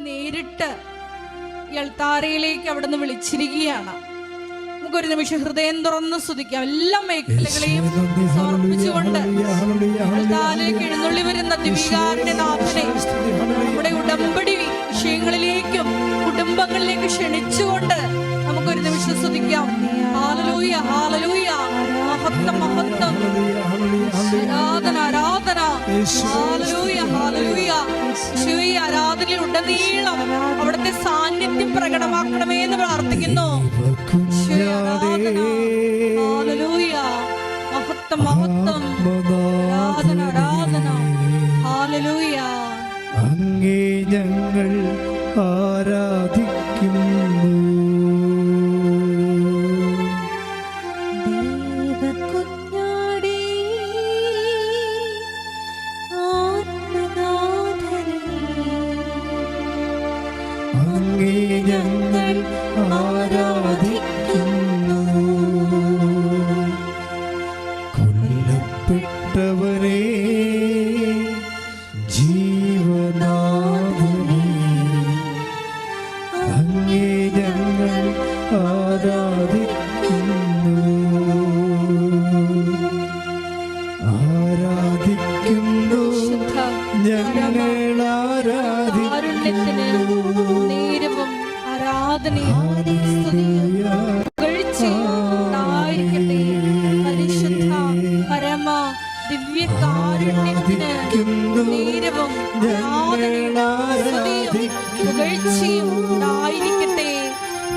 നേരിട്ട് ഈ അൾത്താരയിലേക്ക് അവിടെ നിന്ന് വിളിച്ചിരിക്കുകയാണ്. നമുക്കൊരു നിമിഷം ഹൃദയം തുറന്ന് സ്തുതിക്കാം. എല്ലാ മേഖലകളെയും സമർപ്പിച്ചുകൊണ്ട് അൾത്താരയിലേക്ക് എഴുന്നള്ളി വരുന്ന ദിവ്യകാരുണ്യനാഥനെ നമ്മുടെ ഉടമ്പടി വിഷയങ്ങളിലേക്കും കുടുംബങ്ങളിലേക്ക് ക്ഷണിച്ചുകൊണ്ട് നമുക്കൊരു നിമിഷം സ്തുതിക്കാം. ഹല്ലേലൂയ, ഹല്ലേലൂയ, മഹത്വം, മഹത്വം, ആരാധന, ആരാധന, ഹല്ലേലൂയ, ഹല്ലേലൂയ. ഈ ആരാധനയിൽ ഉടനീളം അവിടുത്തെ സാന്നിധ്യം പ്രകടമാക്കണമേ എന്ന് പ്രാർത്ഥിക്കുന്നു. ഹല്ലേലൂയ, മഹത്വം, മഹത്വം, ആരാധന, ആരാധന, ഹല്ലേലൂയ. അങ്ങേ ഞങ്ങൾ ആരാധിക്കുന്നു. അങ്ങേ ഞങ്ങൾ ആരാധിക്കുന്നു. കൊല്ലപ്പെട്ടവരെ ജീവനാഥനെ അങ്ങേ ഞങ്ങൾ ആരാധിക്കുന്നു. ആരാധിക്കുന്നു, ഞങ്ങൾ ആരാധിക്കുന്നു. നേരവും ആരാധനയും പുകഴ്ചയുണ്ടായിരിക്കട്ടെ പരിശുദ്ധ പരമ ദിവ്യകാരുണ്യത്തിന്. നേരവും ആരാധനയും പുകഴ്ചയും ഉണ്ടായിരിക്കട്ടെ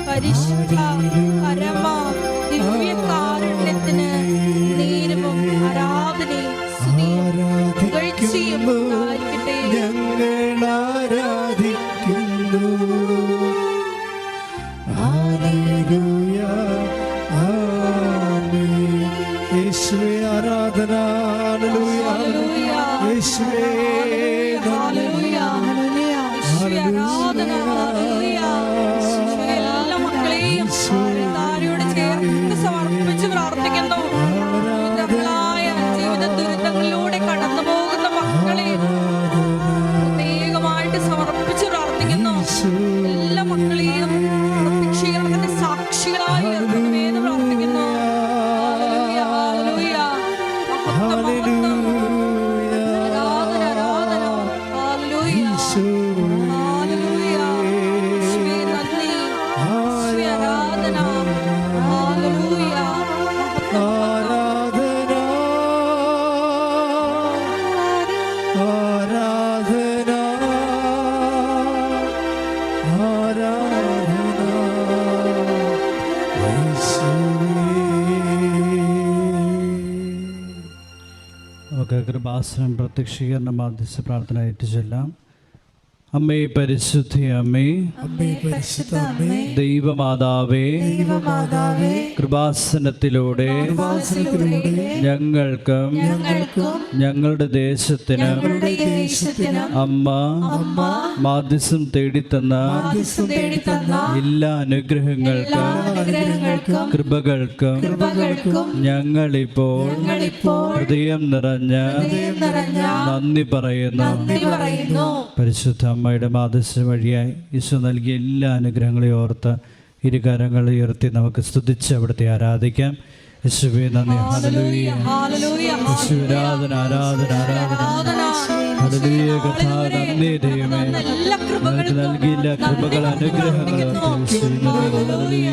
പരിശുദ്ധ പരമ ദിവ്യകാരുണ്യത്തിന്. നേരവും ആരാധനയും പുകഴ്ചയും ഉണ്ടായിരിക്കട്ടെ. ഞങ്ങൾ ആരാധിക്കുന്നു. ഹല്ലേലൂയ, ആമേൻ. യേശുവേ ആരാധന. ഹല്ലേലൂയ, യേശുവേ ഹല്ലേലൂയ, ആരാധന, ഹല്ലേലൂയ. എല്ലാ മക്കളെയും താരയോട് ചേർത്ത് സമർപ്പിച്ച് പ്രാർത്ഥിക്കുന്നു. ജീവിത ദുരിതങ്ങളിലൂടെ കടന്നു പോകുന്ന മക്കളെ പ്രത്യേകമായിട്ട് സമർപ്പിച്ച് പ്രാർത്ഥിക്കുന്നു. എല്ലാ മക്കളെയും പ്രത്യക്ഷീകരണത്തിന്റെ സാക്ഷികളായി ഉയർത്തണമേ എന്ന് പ്രാർത്ഥിക്കുന്നു. ഹല്ലേലൂയ, ഹല്ലേലൂയ, മഹത്വം, മഹത്വം, ആരാധന, ആരാധന, ഹല്ലേലൂയ, ഹല്ലേലൂയ. യേശുവേ നന്ദി, യേശുവേ ആരാധന, ഹല്ലേലൂയ, മഹത്വം, ആരാധന, ആരാധന, ആരാധന യേശുവേ. നമുക്ക് കൃപാസനം പ്രത്യക്ഷീകരണ മാധ്യസ്ഥ പ്രാർത്ഥന ഏറ്റുചൊല്ലാം. അമ്മേ പരിശുദ്ധ അമ്മേ, ദൈവമാതാവേ, കൃപാസനത്തിലൂടെ ഞങ്ങൾക്കും ഞങ്ങളുടെ ദേശത്തിനും അമ്മ മാധ്യസ്ഥം തേടിത്തന്ന എല്ലാ അനുഗ്രഹങ്ങൾക്കും കൃപകൾക്കും ഞങ്ങളിപ്പോൾ ഹൃദയം നിറഞ്ഞ നന്ദി പറയുന്നു. പരിശുദ്ധ അമ്മയുടെ മാധ്യസ്ഥം വഴിയായി ഈശോ നൽകിയ എല്ലാ അനുഗ്രഹങ്ങളെയും ഓർത്ത് ഇരുകരങ്ങൾ ഉയർത്തി നമുക്ക് സ്തുതിച്ച് അവിടുത്തെ ആരാധിക്കാം. യേശുവേ നന്ദി. ഹല്ലേലൂയ, യേശുവേ ആരാധന, ആരാധന, ആരാധന. ഹല്ലേലൂയ കർത്താവേ, നന്ദി ദൈവമേ, ഞങ്ങൾക്ക് നൽകിയില്ല കൃപകൾ അനുഗ്രഹങ്ങൾ. ഹല്ലേലൂയ,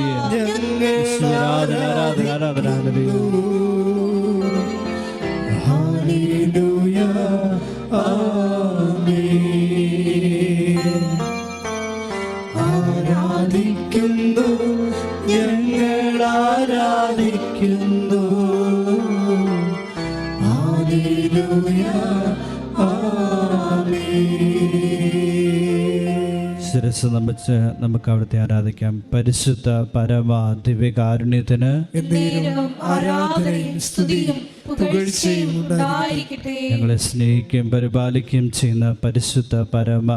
യേശുവേ ആരാധന, ആരാധന, ആരാധന. ഹല്ലേലൂയ, ആമേൻ. ആരാധിക്കുന്നു, ഞങ്ങൾ ആരാധിക്കുന്നു. ഹല്ലേലൂയ, ആമേൻ. ശിരസ് നമിച്ച് നമുക്ക് അവിടുത്തെ ആരാധിക്കാം. പരിശുദ്ധ പരമ ദിവ്യകാരുണ്യത്തിന് ആരാധനയും സ്തുതിയും പുകഴ്ചയും ഉണ്ടായിരിക്കട്ടെ. ഞങ്ങളെ സ്നേഹിക്കുകയും പരിപാലിക്കുകയും ചെയ്യുന്ന പരിശുദ്ധ പരമ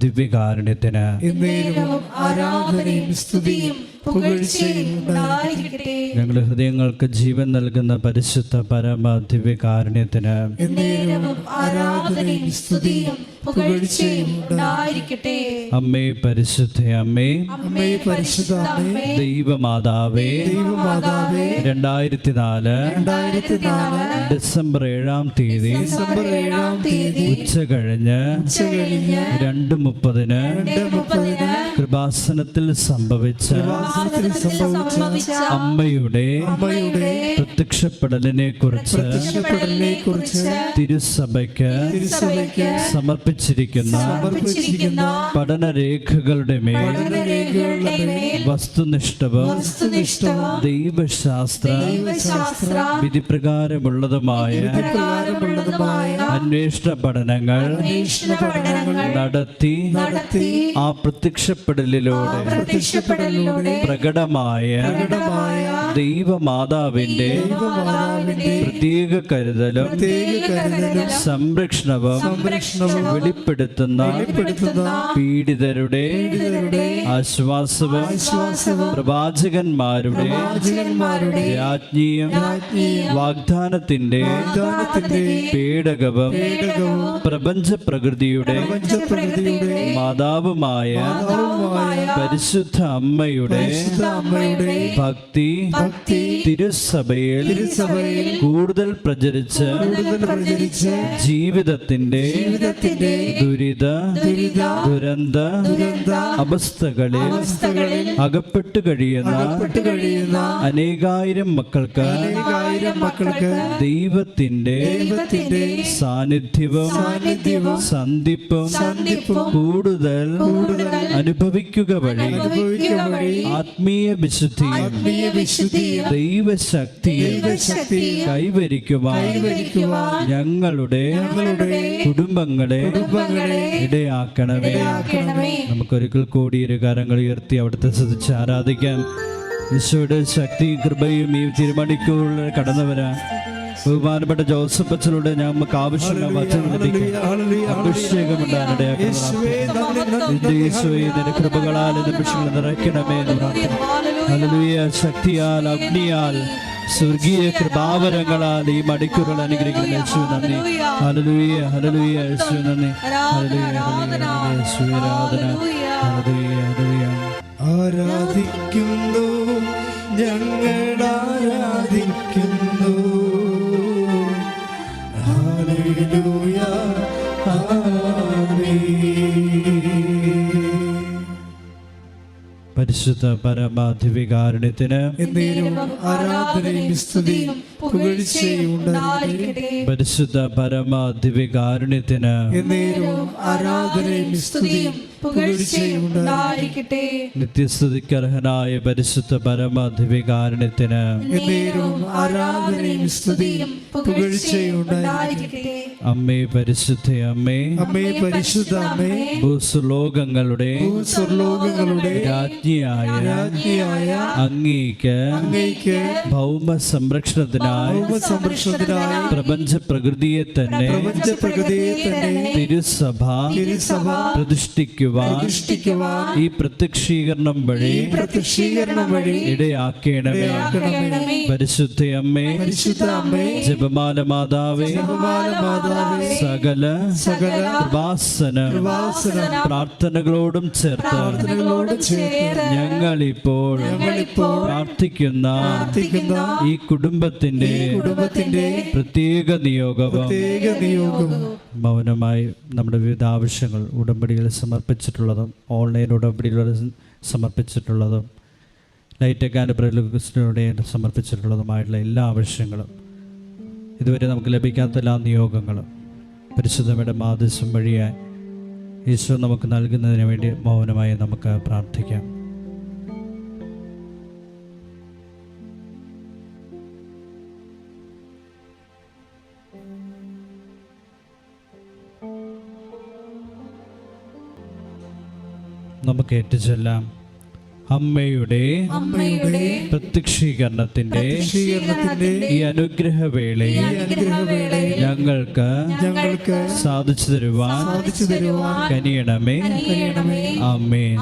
ദിവ്യകാരുണ്യത്തിന് എന്നേരവും ആരാധനയും സ്തുതിയും പുകഴ്ചയും ഉണ്ടായിരിക്കട്ടെ. ഞങ്ങളുടെ ഹൃദയങ്ങൾക്ക് ജീവൻ നൽകുന്ന പരിശുദ്ധ പരമ ദിവ്യകാരുണ്യത്തിന് എന്നേരവും ആരാധനയും സ്തുതിയും പുകഴ്ചയും ഉണ്ടായിരിക്കട്ടെ. അമ്മേ പരിശുദ്ധ അമ്മേ, അമ്മേ പരിശുദ്ധ അമ്മേ, ദൈവമാതാവേ, ദൈവമാതാവേ, 2004 ഡിസംബർ 7-ാം തീയതി ഡിസംബർ 7-ാം തീയതി ഉച്ചകഴിഞ്ഞ് 2:30 കൃപാസനത്തിൽ സംഭവിച്ച അമ്മയുടെ പ്രത്യക്ഷപ്പെടലിനെ കുറിച്ച് തിരുസഭയ്ക്ക് സമർപ്പിച്ചിരിക്കുന്ന പഠനരേഖകളുടെ മേൽ വസ്തുനിഷ്ഠവും ദൈവശാസ്ത്ര വിധിപ്രകാരമുള്ളതുമായ അന്വേഷണ പഠനങ്ങൾ നടത്തി ആ പ്രത്യക്ഷപ്പെടലിലൂടെ പ്രകടമായ ദൈവമാതാവിന്റെ പ്രത്യേക കരുതലും സംരക്ഷണവും വെളിപ്പെടുത്തുന്ന പീഡിതരുടെ ആശ്വാസവും പ്രവാചകന്മാരുടെ രാജ്ഞിയും വാഗ്ദാനത്തിന്റെ പേടകവും പ്രപഞ്ച പ്രകൃതിയുടെ മാതാവുമായ പരിശുദ്ധ അമ്മയുടെ ഭക്തി തിരുസഭയിൽ കൂടുതൽ പ്രചരിച്ച് ജീവിതത്തിന്റെ ദുരന്ത അവസ്ഥകളിൽ അകപ്പെട്ടു കഴിയുന്ന അനേകായിരം മക്കൾക്ക് ദൈവത്തിന്റെ സാന്നിധ്യവും സന്ധിപ്പും കൂടുതൽ അനുഭവിക്കുക വഴി ആത്മീയ വിശുദ്ധിയും ദൈവശക്തിയും കൈവരിക്കുവാൻ ഞങ്ങളുടെ കുടുംബങ്ങളെ ഇടയാക്കണമേ. നമുക്കൊരിക്കൽ കൂടി ഇരു കരങ്ങൾ ഉയർത്തി അവിടുത്തെ സ്തുതിച്ച് ആരാധിക്കാം. ഈശോയുടെ ശക്തിയും കൃപയും ഈ തിരുമണിക്കൂറിൽ കടന്നു വരാൻ ബഹുമാനപ്പെട്ട ജോസഫ് അച്ഛനോട് ഞങ്ങൾക്ക് ആവശ്യമുള്ള വചനം ലഭിക്കും. അഭിഷേകം ഉണ്ടാകാനിടയാക്കണമേ. കൃപകളാൽ നിമിഷങ്ങൾ നിറയ്ക്കണമേ എന്ന് പ്രാർത്ഥന. ഹല്ലേലൂയ. ശക്തിയാൽ അഗ്നിയാൽ സ്വർഗീയ കൃപാവരങ്ങളാൽ ഈ മണിക്കൂറുകൾ അനുഗ്രഹിക്കുന്ന യേശു നന്ദി. ഹല്ലേലൂയ ഹല്ലേലൂയ യേശു നന്ദി. ഹല്ലേലൂയ ഹല്ലേലൂയ യേശു ആരാധന. Hallelujah hallelujah. ആരാധിക്കുന്നു ഞങ്ങൾ ആരാധിക്കുന്നു. ഹല്ലേലൂയ പരിശുദ്ധ പരമാധിവികാരുണ്യത്തിന് ആരാധനയും സ്തുതിയും പുകഴ്ചയും ഉണ്ടായിരിക്കട്ടെ. പരിശുദ്ധ പരമാധിവികാരുണ്യത്തിന് ആരാധനയും സ്തുതിയും പുകഴ്ചയും ഉണ്ടായിരിക്കട്ടെ. നിത്യസ്തുതിക്കർഹനായ പരിശുദ്ധ പരമാധിവികാരുണ്യത്തിന് ആരാധനയും സ്തുതിയും പുകഴ്ചയും ഉണ്ടായിരിക്കട്ടെ. അമ്മേ പരിശുദ്ധ അമ്മേ, അമ്മേ പരിശുദ്ധ അമ്മേ, ഭൂസ്വർലോകങ്ങളുടെ രാജ്ഞിയായ അങ്ങേക്ക് ഭൗമ സംരക്ഷണത്തിനായി പ്രപഞ്ച പ്രകൃതിയെ തന്നെ തിരുസഭ പ്രതിഷ്ഠിക്കുവാൻ ഈ പ്രത്യക്ഷീകരണം വഴി ഇടയാക്കണമേ. പരിശുദ്ധ അമ്മേ, ജപമാല മാതാവേ, സകല കൃപാസന പ്രാർത്ഥനകളോടും ചേർത്ത് ഞങ്ങളിപ്പോൾ പ്രാർത്ഥിക്കുന്ന ഈ കുടുംബത്തിന്റെ പ്രത്യേക നിയോഗവും മൗനമായി നമ്മുടെ വിവിധ ആവശ്യങ്ങൾ ഉടമ്പടികൾ സമർപ്പിച്ചിട്ടുള്ളതും ഓൺലൈൻ ഉടമ്പടികൾ സമർപ്പിച്ചിട്ടുള്ളതും ലൈറ്റ് ആൻഡ് പ്രലുടെ സമർപ്പിച്ചിട്ടുള്ളതുമായിട്ടുള്ള എല്ലാ ആവശ്യങ്ങളും ഇതുവരെ നമുക്ക് ലഭിക്കാത്ത എല്ലാ നിയോഗങ്ങളും പരിശുദ്ധയുടെ മാധ്യസ്ഥം വഴിയായി ഈശോ നമുക്ക് നൽകുന്നതിന് വേണ്ടി മൗനമായി നമുക്ക് പ്രാർത്ഥിക്കാം. നമുക്ക് ഏറ്റുചൊല്ലാം. അമ്മയുടെ പ്രത്യക്ഷീകരണത്തിന്റെ ഈ അനുഗ്രഹവേളയിൽ ഞങ്ങൾക്ക് സാധിച്ചു തരുവാൻ കനിയണമേ. ആമേൻ.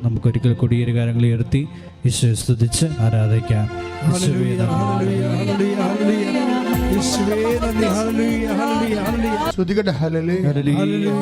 നമുക്കൊരിക്കൽ കൂടി ഇരു കാര്യങ്ങൾ ഉയർത്തി ഈശോയെ സ്തുതിച്ച് ആരാധിക്കാം. യേശുവേ സ്തുതിക്കട്ടെ. ഹല്ലേലൂയ ഹല്ലേലൂയ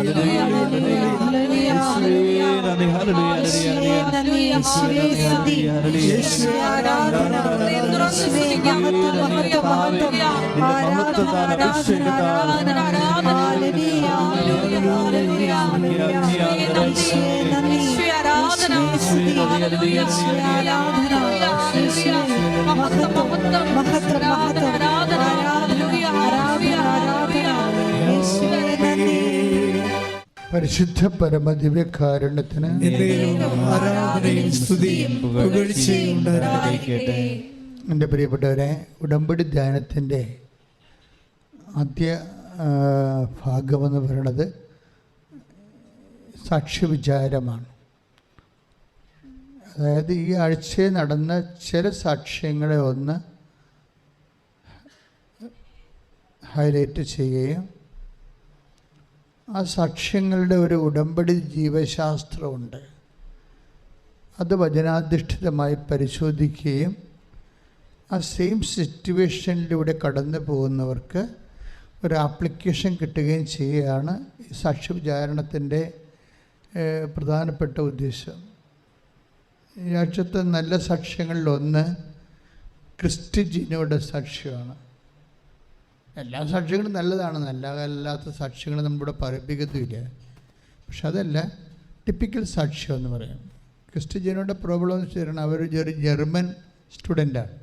പരിശുദ്ധ പരമദിവ്യകാരുണ്യത്തിന് ആരാധനയും സ്തുതിയും പുകഴ്ചയും ഉണ്ടായിരിക്കട്ടെ. എൻ്റെ പ്രിയപ്പെട്ടവരെ, ഉടമ്പടി ധ്യാനത്തിൻ്റെ ആദ്യ ഭാഗമെന്ന് പറയുന്നത് സാക്ഷ്യവിചാരമാണ്. അതായത് ഈ ആഴ്ചയിൽ നടന്ന ചില സാക്ഷ്യങ്ങളെ ഒന്ന് ഹൈലൈറ്റ് ചെയ്യുകയും ആ സാക്ഷ്യങ്ങളുടെ ഒരു ഉടമ്പടി ജീവശാസ്ത്രമുണ്ട്, അത് വചനാധിഷ്ഠിതമായി പരിശോധിക്കുകയും ആ സെയിം സിറ്റുവേഷനിലൂടെ കടന്നു പോകുന്നവർക്ക് ഒരു ആപ്ലിക്കേഷൻ കിട്ടുകയും ചെയ്യുകയാണ് ഈ സാക്ഷ്യവിചാരണത്തിൻ്റെ പ്രധാനപ്പെട്ട ഉദ്ദേശം. ഈ ആഴ്ചത്തെ നല്ല സാക്ഷ്യങ്ങളിലൊന്ന് ക്രിസ്റ്റി ജിനോയുടെ സാക്ഷ്യമാണ്. എല്ലാ സാക്ഷ്യങ്ങളും നല്ലതാണ്, നല്ലതല്ലാത്ത സാക്ഷ്യങ്ങൾ നമ്മളിവിടെ പറയിപ്പിക്കത്തുമില്ല. പക്ഷെ അതല്ല ടിപ്പിക്കൽ സാക്ഷ്യം എന്ന് പറയും. ക്രിസ്റ്റി ജിനോയുടെ പ്രോബ്ലം എന്ന് വെച്ചാൽ അവർ ഒരു ജർമ്മൻ സ്റ്റുഡൻ്റാണ്,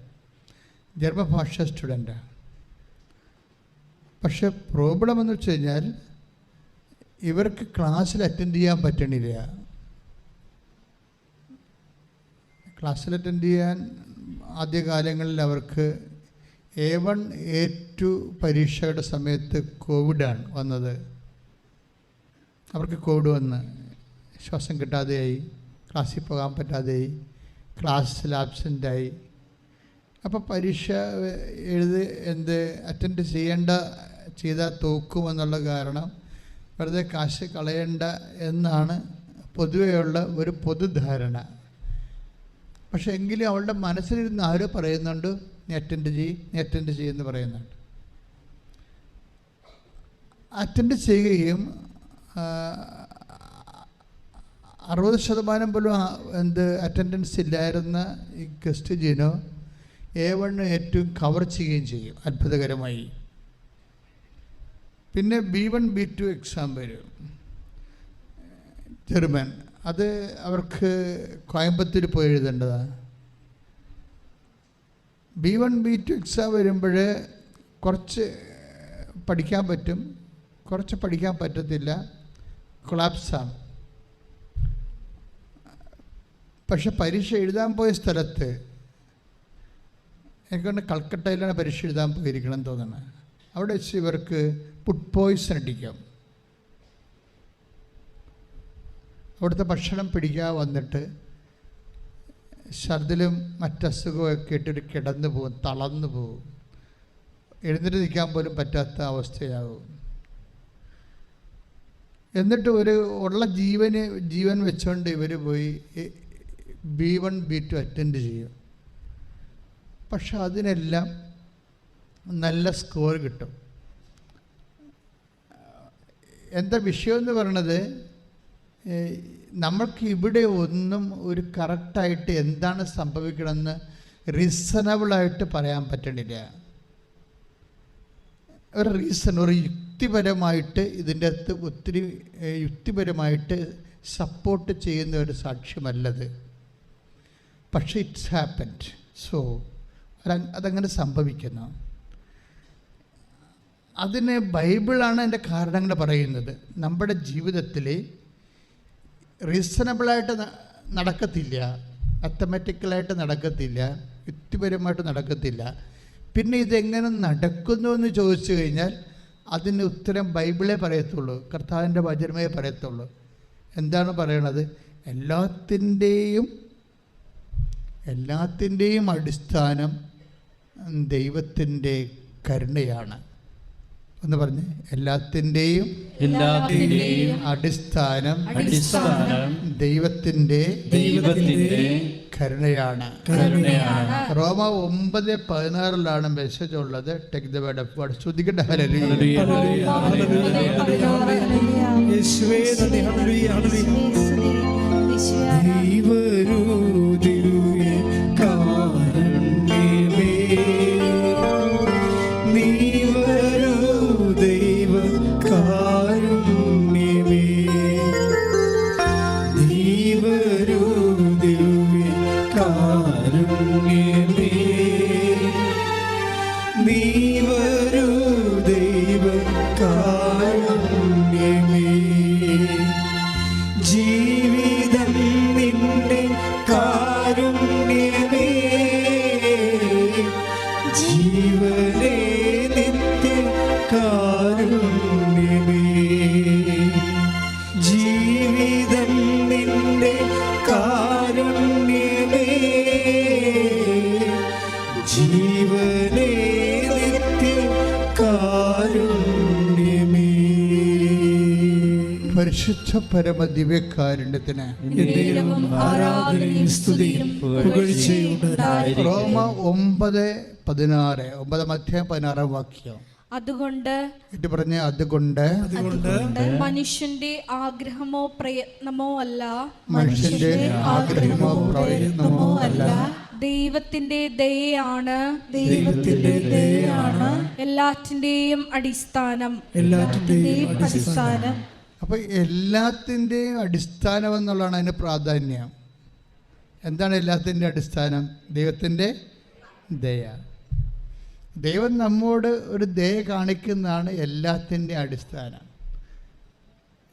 ജർമ്മൻ ഭാഷ സ്റ്റുഡൻ്റാണ്. പക്ഷെ പ്രോബ്ലം എന്ന് വെച്ച് കഴിഞ്ഞാൽ ഇവർക്ക് ക്ലാസ്സിൽ അറ്റൻഡ് ചെയ്യാൻ പറ്റണില്ല. ക്ലാസ്സിൽ അറ്റൻഡ് ചെയ്യാൻ ആദ്യകാലങ്ങളിൽ അവർക്ക് A1 A2 പരീക്ഷയുടെ സമയത്ത് കോവിഡാണ് വന്നത്. അവർക്ക് കോവിഡ് വന്ന് ശ്വാസം കിട്ടാതെയായി, ക്ലാസ്സിൽ പോകാൻ പറ്റാതെയായി, ക്ലാസ്സിൽ ആബ്സെൻ്റായി. അപ്പോൾ പരീക്ഷ അറ്റൻഡ് ചെയ്താൽ തോക്കുമെന്നുള്ള കാരണം വെറുതെ കാശ് കളയണ്ട എന്നാണ് പൊതുവെയുള്ള ഒരു പൊതുധാരണ. പക്ഷെ എങ്കിലും അവളുടെ മനസ്സിലിരുന്ന് ആരോ പറയുന്നുണ്ട്, നീ അറ്റൻഡ് ചെയ്യുമെന്ന് പറയുന്നുണ്ട്. അറ്റൻഡ് ചെയ്യുകയും 60% പോലും അറ്റൻഡൻസ് ഇല്ലായിരുന്ന ഈ ക്രിസ്റ്റി ജിനോ A1 ഏറ്റവും കവർ ചെയ്യുകയും ചെയ്യും അത്ഭുതകരമായി. പിന്നെ B1 B2 എക്സാം വരും, ജർമ്മൻ. അത് അവർക്ക് കോയമ്പത്തൂർ പോയി എഴുതേണ്ടതാണ്. B1 B2 എക്സാം വരുമ്പോൾ കുറച്ച് പഠിക്കാൻ പറ്റും, കുറച്ച് പഠിക്കാൻ പറ്റത്തില്ല, കൊളാപ്സാണ്. പക്ഷെ പരീക്ഷ എഴുതാൻ പോയ സ്ഥലത്ത് എനിക്കൊണ്ട് കൽക്കട്ടയിലാണ് പരീക്ഷ എഴുതാൻ പോയിരിക്കണം തോന്നുന്നത്. അവിടെ വെച്ച് ഇവർക്ക് ഫുഡ് പോയ്സൺ അടിക്കാം. അവിടുത്തെ ഭക്ഷണം പിടിക്കാതെ വന്നിട്ട് ഛർദിലും മറ്റസുഖമൊക്കെ ഇട്ടിട്ട് കിടന്നു പോകും, തളർന്നു പോകും, എഴുന്നേറ്റ് നിൽക്കാൻ പോലും പറ്റാത്ത അവസ്ഥയാകും. എന്നിട്ട് ഉള്ള ജീവൻ വെച്ചുകൊണ്ട് ഇവർ പോയി B1 B2 അറ്റൻഡ് ചെയ്യും. പക്ഷെ അതിനെല്ലാം നല്ല സ്കോർ കിട്ടും. എന്താ വിഷയമെന്ന് പറയണത്, നമ്മൾക്ക് ഇവിടെ ഒന്നും ഒരു കറക്റ്റായിട്ട് എന്താണ് സംഭവിക്കണമെന്ന് റീസണബിളായിട്ട് പറയാൻ പറ്റണില്ല. ഒരു യുക്തിപരമായിട്ട് ഇതിൻ്റെ അകത്ത് ഒത്തിരി യുക്തിപരമായിട്ട് സപ്പോർട്ട് ചെയ്യുന്ന ഒരു സാക്ഷ്യമല്ലത്. പക്ഷെ ഇറ്റ്സ് ഹാപ്പൻഡ്. സോ അതങ്ങനെ സംഭവിക്കുന്നു. അതിന് ബൈബിളാണ് എൻ്റെ കാരണങ്ങൾ പറയുന്നത്. നമ്മുടെ ജീവിതത്തിൽ റീസണബിളായിട്ട് നടക്കത്തില്ല, മാത്തമാറ്റിക്കലായിട്ട് നടക്കത്തില്ല, യുക്തിപരമായിട്ട് നടക്കത്തില്ല. പിന്നെ ഇതെങ്ങനെ നടക്കുന്നു എന്ന് ചോദിച്ചു കഴിഞ്ഞാൽ അതിന് ഉത്തരം ബൈബിളേ പറയത്തുള്ളൂ, കർത്താവിൻ്റെ വചനമേ പറയത്തുള്ളൂ. എന്താണ് പറയണത്? എല്ലാത്തിൻ്റെയും അടിസ്ഥാനം ദൈവത്തിൻ്റെ കരുണയാണ്. എന്ന് പറഞ്ഞ് എല്ലാത്തിൻ്റെയും അടിസ്ഥാനം ദൈവത്തിൻ്റെ കരുണയാണ്. റോമ 9:16 മെസ്സേജ് ഉള്ളത്. Take the word of God. ശ്രുതിക്കട്ടെ. ഹല്ലേലൂയ. പരിശുദ്ധ പരമ ദിവ്യകാരുണ്യത്തിന് റോമ 9:16 9:16 വാക്യം. അതുകൊണ്ട് മനുഷ്യന്റെ ആഗ്രഹമോ പ്രയത്നമോ അല്ല, ദൈവത്തിന്റെ ദയയാണ് എല്ലാറ്റിന്റെയും അടിസ്ഥാനം. അപ്പോൾ എല്ലാത്തിൻ്റെയും അടിസ്ഥാനം എന്നുള്ളതാണ് അതിന് പ്രാധാന്യം. എന്താണ് എല്ലാത്തിൻ്റെ അടിസ്ഥാനം? ദൈവത്തിൻ്റെ ദയ. ദൈവം നമ്മോട് ഒരു ദയ കാണിക്കുന്നതാണ് എല്ലാത്തിൻ്റെ അടിസ്ഥാനം.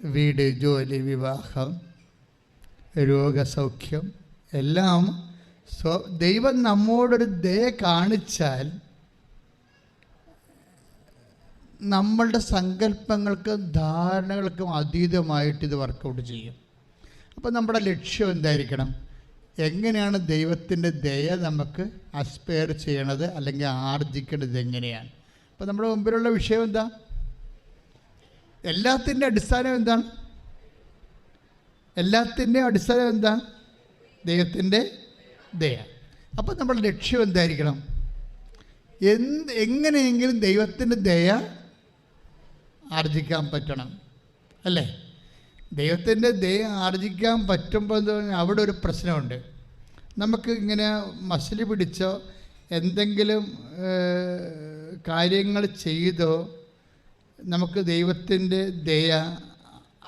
വീട്, ജോലി, വിവാഹം, രോഗസൗഖ്യം എല്ലാം ദൈവം നമ്മോടൊരു ദയ കാണിച്ചാൽ നമ്മളുടെ സങ്കല്പങ്ങൾക്കും ധാരണകൾക്കും അതീതമായിട്ട് ഇത് വർക്കൗട്ട് ചെയ്യും. അപ്പോൾ നമ്മുടെ ലക്ഷ്യം എന്തായിരിക്കണം? എങ്ങനെയാണ് ദൈവത്തിൻ്റെ ദയ നമുക്ക് അസ്പയർ ചെയ്യണത് അല്ലെങ്കിൽ ആർജിക്കേണ്ടത് എങ്ങനെയാണ്? അപ്പോൾ നമ്മുടെ മുമ്പിലുള്ള വിഷയം എന്താ? എല്ലാത്തിൻ്റെ അടിസ്ഥാനം എന്താണ്? എല്ലാത്തിൻ്റെയും അടിസ്ഥാനം എന്താണ്? ദൈവത്തിൻ്റെ ദയ. അപ്പോൾ നമ്മുടെ ലക്ഷ്യം എന്തായിരിക്കണം? എങ്ങനെയെങ്കിലും ദൈവത്തിൻ്റെ ദയ ആർജിക്കാൻ പറ്റണം, അല്ലേ? ദൈവത്തിൻ്റെ ദയ ആർജിക്കാൻ പറ്റുമ്പോൾ അവിടെ ഒരു പ്രശ്നമുണ്ട്. നമുക്ക് ഇങ്ങനെ മസിൽ പിടിച്ചോ എന്തെങ്കിലും കാര്യങ്ങൾ ചെയ്തോ നമുക്ക് ദൈവത്തിൻ്റെ ദയ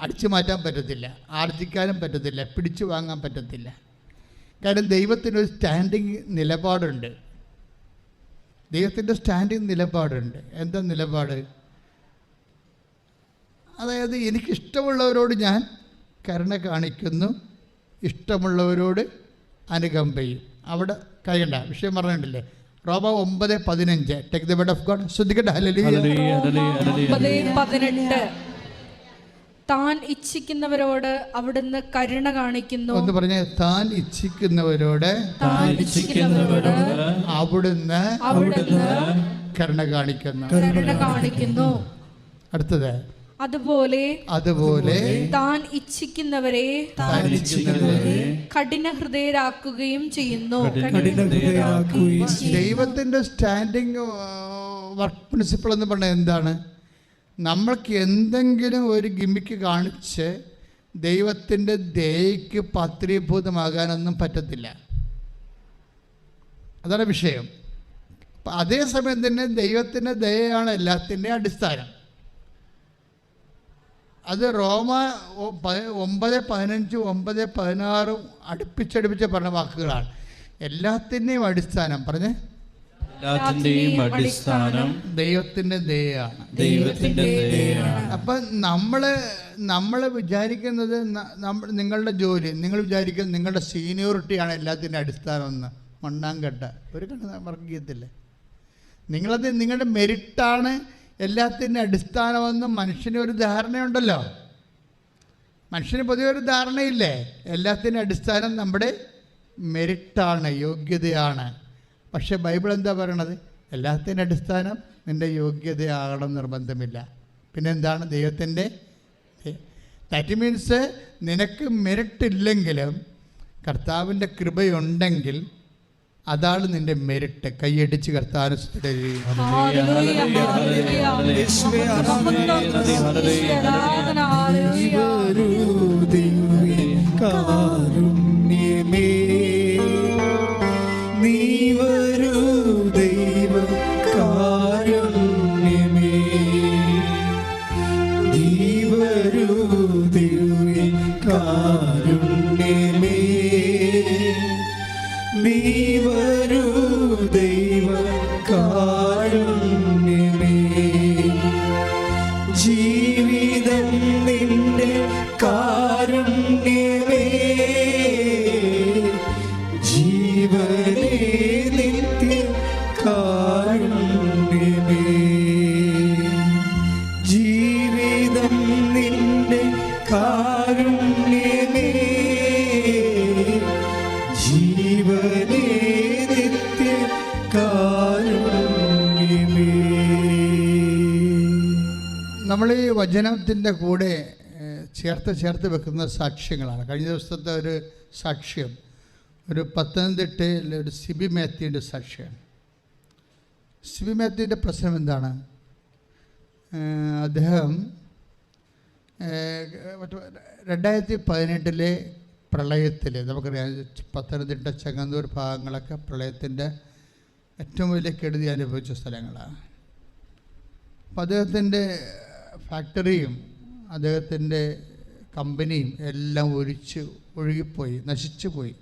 അടിച്ചു മാറ്റാൻ പറ്റത്തില്ല, ആർജിക്കാനും പറ്റത്തില്ല, പിടിച്ചു വാങ്ങാൻ പറ്റത്തില്ല. കാരണം ദൈവത്തിനൊരു സ്റ്റാൻഡിങ് നിലപാടുണ്ട്. ദൈവത്തിൻ്റെ സ്റ്റാൻഡിങ് നിലപാടുണ്ട്. എന്താ നിലപാട്? അതായത് എനിക്കിഷ്ടമുള്ളവരോട് ഞാൻ കരുണ കാണിക്കുന്നു, ഇഷ്ടമുള്ളവരോട് അനുകമ്പയും. അവിടെ കഴിയണ്ട വിഷയം പറഞ്ഞിട്ടില്ലേ? റോമ 9:15. Take the word of God. ശ്രദ്ധിക്കട്ടെ. ഹല്ലേലൂയ. 9:18 താൻ ഇച്ഛിക്കുന്നവരോട് അവിടുന്ന് കരുണ കാണിക്കുന്നു. ഒന്ന് പറഞ്ഞ താൻ ഇച്ഛിക്കുന്നവരോട് അവിടുന്ന് കരുണ കാണിക്കുന്നു. അടുത്തത് അതുപോലെ താൻ ഇച്ഛിക്കുന്നവരെ കഠിന ഹൃദയരാക്കുകയും ചെയ്യുന്നു. ദൈവത്തിന്റെ സ്റ്റാൻഡിങ് വർക്ക് പ്രിൻസിപ്പിൾ എന്ന് പറഞ്ഞാൽ എന്താണ്? നമ്മൾക്ക് എന്തെങ്കിലും ഒരു ഗിമ്മിക്ക് കാണിച്ച് ദൈവത്തിൻ്റെ ദയയ്ക്ക് പാത്രീഭൂതമാകാനൊന്നും പറ്റത്തില്ല. അതാണ് വിഷയം. അതേസമയം തന്നെ ദൈവത്തിൻ്റെ ദയയാണ് എല്ലാത്തിൻ്റെയും അടിസ്ഥാനം. അത് റോമ 9:15 9:16 അടുപ്പിച്ചടുപ്പിച്ച് പറഞ്ഞ വാക്കുകളാണ്. എല്ലാത്തിൻ്റെയും അടിസ്ഥാനം പറഞ്ഞേ ദൈവത്തിൻ്റെ ദയയാണ്. അപ്പം നമ്മൾ വിചാരിക്കുന്നത് നിങ്ങളുടെ ജോലി, നിങ്ങൾ വിചാരിക്കുന്നത് നിങ്ങളുടെ സീനിയോറിറ്റിയാണ് എല്ലാത്തിൻ്റെ അടിസ്ഥാനം എന്ന്. മണ്ണാങ്കട്ട ഒരു കണ്ണ് വർക്ക് ചെയ്യത്തില്ലേ? നിങ്ങളത് നിങ്ങളുടെ മെരിറ്റാണ് എല്ലാത്തിൻ്റെ അടിസ്ഥാനമെന്ന് മനുഷ്യന് ഒരു ധാരണയുണ്ടല്ലോ. മനുഷ്യന് പൊതുവെ ഒരു ധാരണയില്ലേ, എല്ലാത്തിൻ്റെ അടിസ്ഥാനം നമ്മുടെ മെരിറ്റാണ്, യോഗ്യതയാണ്. പക്ഷേ ബൈബിൾ എന്താ പറയണത്? എല്ലാത്തിൻ്റെ അടിസ്ഥാനം നിൻ്റെ യോഗ്യതയാകണം നിർബന്ധമില്ല. പിന്നെന്താണ്? ദൈവത്തിൻ്റെ. ദാറ്റ് മീൻസ് നിനക്ക് മെരിറ്റ് ഇല്ലെങ്കിലും കർത്താവിൻ്റെ കൃപയുണ്ടെങ്കിൽ അതാണ് നിൻ്റെ മെരിറ്റ്. കൈയടിച്ച് കർത്താവിനെ ജീവിതം നിന്റെ കാരുണ്യമേ, ജീവനേ നിത്യ കാരുണ്യമേ, ജീവിതം നിന്റെ കാരുണ്യമേ, ജീവനേ നിത്യ കാരുണ്യമേ. നമ്മൾ ഈ വചനത്തിൻ്റെ കൂടെ ചേർത്ത് വെക്കുന്ന സാക്ഷ്യങ്ങളാണ്. കഴിഞ്ഞ ദിവസത്തെ ഒരു സാക്ഷ്യം ഒരു പത്തനംതിട്ടയിലെ ഒരു സിബി മാത്യുവിൻ്റെ സാക്ഷ്യമാണ്. സിബി മാത്യുവിൻ്റെ പ്രശ്നം എന്താണ്? അദ്ദേഹം 2018 പ്രളയത്തിൽ, നമുക്കറിയാം പത്തനംതിട്ട ചെങ്ങന്നൂർ ഭാഗങ്ങളൊക്കെ പ്രളയത്തിൻ്റെ ഏറ്റവും വലിയ കെടുതി അനുഭവിച്ച സ്ഥലങ്ങളാണ്. അപ്പോൾ അദ്ദേഹത്തിൻ്റെ ഫാക്ടറിയും അദ്ദേഹത്തിൻ്റെ കമ്പനിയും എല്ലാം ഒഴുകിപ്പോയി, നശിച്ചു പോയി.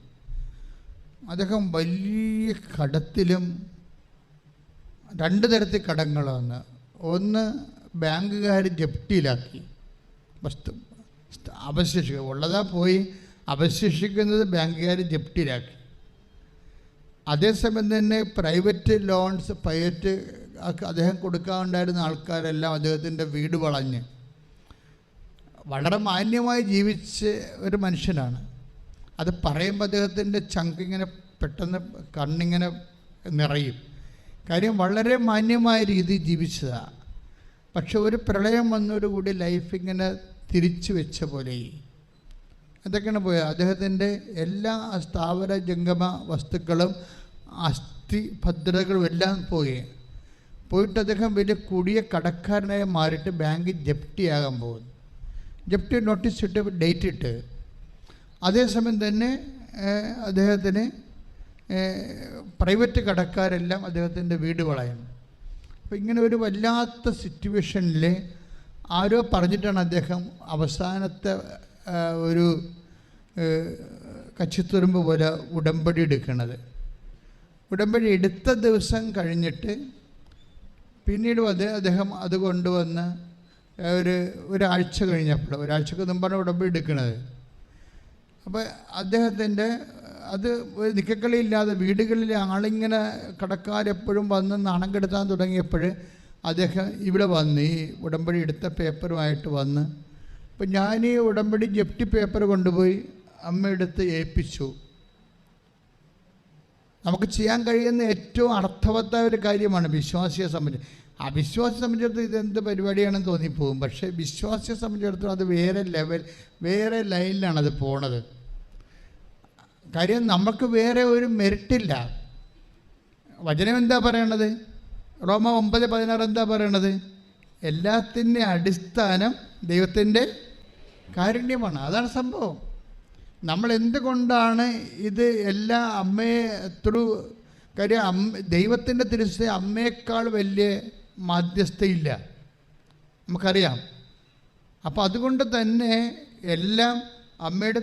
അദ്ദേഹം വലിയ കടത്തിലും, 2 തരത്തിൽ കടങ്ങൾ വന്ന്. ഒന്ന്, ബാങ്കുകാർ ജപ്തിയിലാക്കി വസ്തു അവശേഷിക്കുക, ഉള്ളതാ പോയി, അവശേഷിക്കുന്നത് ബാങ്കുകാർ ജപ്തിയിലാക്കി. അതേസമയം തന്നെ പ്രൈവറ്റ് ലോൺസ്, പ്രൈവറ്റ് അദ്ദേഹം കൊടുക്കാനുണ്ടായിരുന്ന ആൾക്കാരെല്ലാം അദ്ദേഹത്തിൻ്റെ വീട് വളഞ്ഞ്. വളരെ മാന്യമായി ജീവിച്ച ഒരു മനുഷ്യനാണ്. അത് പറയുമ്പോൾ അദ്ദേഹത്തിൻ്റെ ചങ്കിങ്ങനെ പെട്ടെന്ന് കണ്ണിങ്ങനെ നിറയും. കാര്യം വളരെ മാന്യമായ രീതിയിൽ ജീവിച്ചതാണ്. പക്ഷെ ഒരു പ്രളയം വന്നതോടുകൂടി ലൈഫിങ്ങനെ തിരിച്ചു വെച്ച പോലെ എന്തൊക്കെയാണ് പോയത്? അദ്ദേഹത്തിൻ്റെ എല്ലാ സ്ഥാവര ജംഗമ വസ്തുക്കളും അസ്ഥി ഭദ്രതകളും എല്ലാം പോയിട്ട് അദ്ദേഹം വലിയ കൂടിയ കടക്കാരനായി മാറിയിട്ട് ബാങ്ക് ജപ്തിയാകാൻ പോകുന്നു. ജപ്തി നോട്ടീസ് ഇട്ട്, ഡേറ്റ് ഇട്ട്. അതേസമയം തന്നെ അദ്ദേഹത്തിന് പ്രൈവറ്റ് കടക്കാരെല്ലാം അദ്ദേഹത്തിൻ്റെ വീട് വളയണം. അപ്പോൾ ഇങ്ങനെ ഒരു വല്ലാത്ത സിറ്റുവേഷനിൽ ആരോ പറഞ്ഞിട്ടാണ് അദ്ദേഹം അവസാനത്തെ ഒരു കച്ചിത്തുരുമ്പ് പോലെ ഉടമ്പടി എടുക്കുന്നത്. ഉടമ്പടി എടുത്ത ദിവസം കഴിഞ്ഞിട്ട് പിന്നീട് അദ്ദേഹം അത് കൊണ്ടുവന്ന് ഒരാഴ്ച കഴിഞ്ഞപ്പോൾ, ഒരാഴ്ചക്ക് മുമ്പാണ് ഉടമ്പടി എടുക്കുന്നത്. അപ്പോൾ അദ്ദേഹത്തിൻ്റെ അത് നിക്കക്കളിയില്ലാതെ വീടുകളിൽ ആളിങ്ങനെ കടക്കാരെപ്പോഴും വന്ന് നാണം കെടുത്താൻ തുടങ്ങിയപ്പോൾ അദ്ദേഹം ഇവിടെ വന്ന് ഈ ഉടമ്പടി എടുത്ത പേപ്പറുമായിട്ട് വന്ന്, അപ്പം ഞാൻ ഈ ഉടമ്പടി ജപ്തി പേപ്പർ കൊണ്ടുപോയി അമ്മയെടുത്ത് ഏൽപ്പിച്ചു. നമുക്ക് ചെയ്യാൻ കഴിയുന്ന ഏറ്റവും അർത്ഥവത്തായ ഒരു കാര്യമാണ് വിശ്വാസിയെ സംബന്ധിച്ച്. അവിശ്വാസിയെ സംബന്ധിച്ചിടത്തോളം ഇതെന്ത് പരിപാടിയാണെന്ന് തോന്നിപ്പോകും. പക്ഷേ വിശ്വാസിയെ സംബന്ധിച്ചിടത്തോളം അത് വേറെ ലൈനിലാണത് പോണത്. കാര്യം നമുക്ക് വേറെ ഒരു മെറിറ്റില്ല. വചനം എന്താ പറയണത്? റോമ 9:16 എന്താ പറയണത്? എല്ലാത്തിൻ്റെ അടിസ്ഥാനം ദൈവത്തിൻ്റെ കാരുണ്യമാണ്. അതാണ് സംഭവം. നമ്മൾ എന്തുകൊണ്ടാണ് ഇത് എല്ലാ അമ്മയെ കാര്യം ദൈവത്തിൻ്റെ തിരുസ്ഥ അമ്മയേക്കാൾ വലിയ മാധ്യസ്ഥയില്ല, നമുക്കറിയാം. അപ്പോൾ അതുകൊണ്ട് തന്നെ എല്ലാം അമ്മയുടെ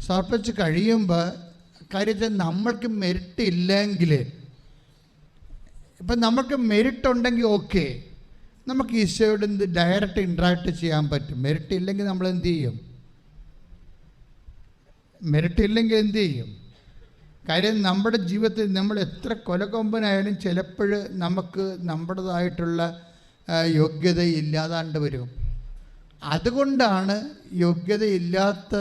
സമർപ്പിച്ച് കഴിയുമ്പോൾ കാര്യത്തിൽ നമ്മൾക്ക് മെറിറ്റ് ഇല്ലെങ്കിൽ, ഇപ്പം നമുക്ക് മെറിറ്റ് ഉണ്ടെങ്കിൽ ഓക്കെ, നമുക്ക് ഈശോയോട് ഡയറക്റ്റ് ഇൻട്രാക്ട് ചെയ്യാൻ പറ്റും. മെറിറ്റ് ഇല്ലെങ്കിൽ നമ്മൾ എന്ത് ചെയ്യും? കാര്യം നമ്മുടെ ജീവിതത്തിൽ നമ്മൾ എത്ര കൊലകൊമ്പനായാലും ചിലപ്പോൾ നമുക്ക് നമ്മുടേതായിട്ടുള്ള യോഗ്യത ഇല്ലാതാണ്ട് വരും. അതുകൊണ്ടാണ് യോഗ്യതയില്ലാത്ത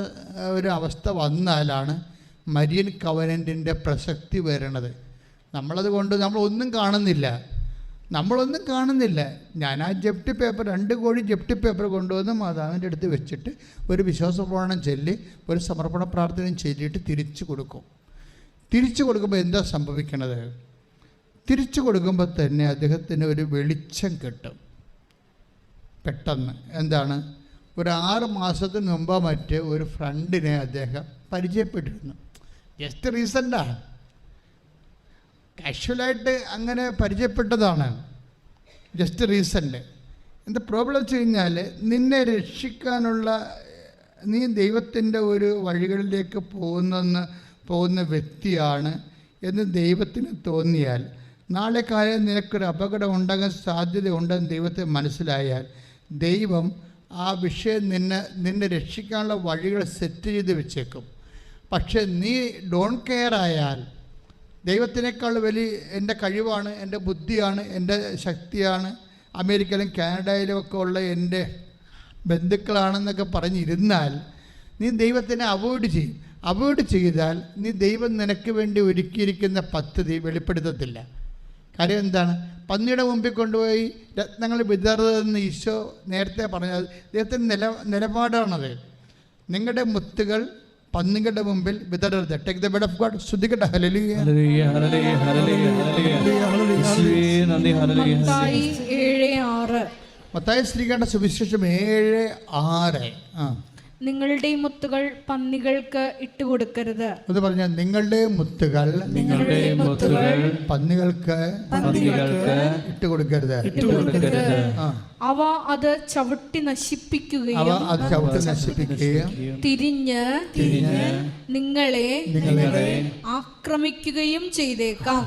ഒരു അവസ്ഥ വന്നാലാണ് മരിയൻ കവനൻറ്റിൻ്റെ പ്രസക്തി വരുന്നത്. നമ്മളതുകൊണ്ട് നമ്മളൊന്നും കാണുന്നില്ല. ഞാൻ ആ ജപ്തി പേപ്പർ 2 കോടി ജപ്തി പേപ്പർ കൊണ്ടുവന്ന് മാതാവിൻ്റെ അടുത്ത് വെച്ചിട്ട് ഒരു വിശ്വാസ പ്രമാണം ചൊല്ലി ഒരു സമർപ്പണ പ്രാർത്ഥനയും ചൊല്ലിയിട്ട് തിരിച്ചു കൊടുക്കുമ്പോൾ എന്താ സംഭവിക്കണത്? തിരിച്ചു കൊടുക്കുമ്പോൾ തന്നെ അദ്ദേഹത്തിന് ഒരു വെളിച്ചം കിട്ടും പെട്ടെന്ന്. എന്താണ്? ഒരു 6 മാസത്തിന് മുമ്പ് മറ്റ് ഒരു ഫ്രണ്ടിനെ അദ്ദേഹം പരിചയപ്പെട്ടിരുന്നു. ജസ്റ്റ് റീസെൻ്റാണ്, കാഷ്വലായിട്ട് അങ്ങനെ പരിചയപ്പെട്ടതാണ്, ജസ്റ്റ് റീസെൻ്റ്. എന്താ പ്രോബ്ലം വെച്ച് കഴിഞ്ഞാൽ, നിന്നെ രക്ഷിക്കാനുള്ള നീ ദൈവത്തിൻ്റെ ഒരു വഴികളിലേക്ക് പോകുന്ന വ്യക്തിയാണ് എന്ന് ദൈവത്തിന് തോന്നിയാൽ, നാളെ കാലം നിനക്കൊരു അപകടം ഉണ്ടാകാൻ സാധ്യതയുണ്ടെന്ന് ദൈവത്തെ മനസ്സിലായാൽ, ദൈവം ആ വിഷയം നിന്നെ രക്ഷിക്കാനുള്ള വഴികൾ സെറ്റ് ചെയ്ത് വെച്ചേക്കും. പക്ഷെ നീ ഡോണ്ട് കെയർ ആയാൽ, ദൈവത്തിനേക്കാൾ വലിയ എൻ്റെ കഴിവാണ്, എൻ്റെ ബുദ്ധിയാണ്, എൻ്റെ ശക്തിയാണ്, അമേരിക്കയിലും കാനഡയിലും ഒക്കെ ഉള്ള എൻ്റെ ബന്ധുക്കളാണെന്നൊക്കെ പറഞ്ഞിരുന്നാൽ നീ ദൈവത്തിനെ അവോയ്ഡ് ചെയ്താൽ നീ ദൈവം നിനക്ക് വേണ്ടി ഒരുക്കിയിരിക്കുന്ന പദ്ധതി വെളിപ്പെടുത്തത്തില്ല. കാര്യം എന്താണ്? പന്നിയുടെ മുമ്പിൽ കൊണ്ടുപോയി രത്നങ്ങൾ വിതറുന്നതെന്ന് ഈശോ നേരത്തെ പറഞ്ഞത് ദൈവത്തിൻ്റെ നിലപാടാണത്. നിങ്ങളുടെ മുത്തുകൾ പന്നികളുടെ മുമ്പിൽ വിതറരുത്. Take the word of God. ശ്രദ്ധിക്കട്ടെ. Hallelujah, hallelujah, hallelujah, hallelujah, hallelujah. മത്തായി ശ്രീകണ്ഠ സുവിശേഷം 7:6. നിങ്ങളുടെ മുത്തുകൾ പന്നികൾക്ക് ഇട്ടുകൊടുക്കരുത്. അത് പറഞ്ഞാൽ നിങ്ങളുടെ മുത്തുകൾ പന്നികൾക്ക് ഇട്ടുകൊടുക്കരുത്. അവ അത് ചവിട്ടി നശിപ്പിക്കുകയും തിരിഞ്ഞ് നിങ്ങളെ ആക്രമിക്കുകയും ചെയ്തേക്കാം.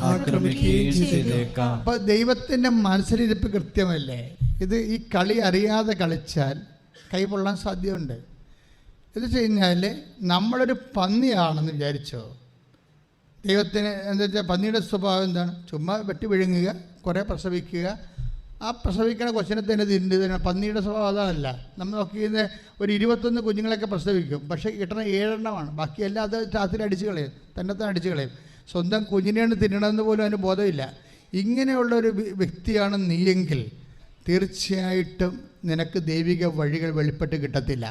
അപ്പൊ ദൈവത്തിന്റെ മനസ്സിലിരിപ്പ് കൃത്യമല്ലേ? ഇത് ഈ കളി അറിയാതെ കളിച്ചാൽ കൈ പൊള്ളാൻ സാധ്യതയുണ്ട്. ഇത് വെച്ച് കഴിഞ്ഞാൽ നമ്മളൊരു പന്നിയാണെന്ന് വിചാരിച്ചോ. ദൈവത്തിന് എന്താ വെച്ചാൽ പന്നിയുടെ സ്വഭാവം എന്താണ്? ചുമ്മാ വെട്ടി വിഴുങ്ങുക, കുറേ പ്രസവിക്കുക. ആ പ്രസവിക്കണ കൊച്ചിനെ തന്നെ തിന്നുക. പന്നിയുടെ സ്വഭാവം അതല്ല. നമ്മൾ നോക്കിയിരുന്ന ഒരു 21 കുഞ്ഞുങ്ങളൊക്കെ പ്രസവിക്കും, പക്ഷേ കിട്ടണ 7 എണ്ണമാണ്. ബാക്കിയെല്ലാം അത് രാത്രി അടിച്ചു കളയും, തന്നെത്താൻ അടിച്ചു കളയും. സ്വന്തം കുഞ്ഞിനെയാണ് തിന്നണമെന്ന് പോലും അതിന് ബോധമില്ല. ഇങ്ങനെയുള്ളൊരു വ്യക്തിയാണ് നീയെങ്കിൽ തീർച്ചയായിട്ടും നിനക്ക് ദൈവിക വഴികൾ വെളിപ്പെട്ട് കിട്ടത്തില്ല.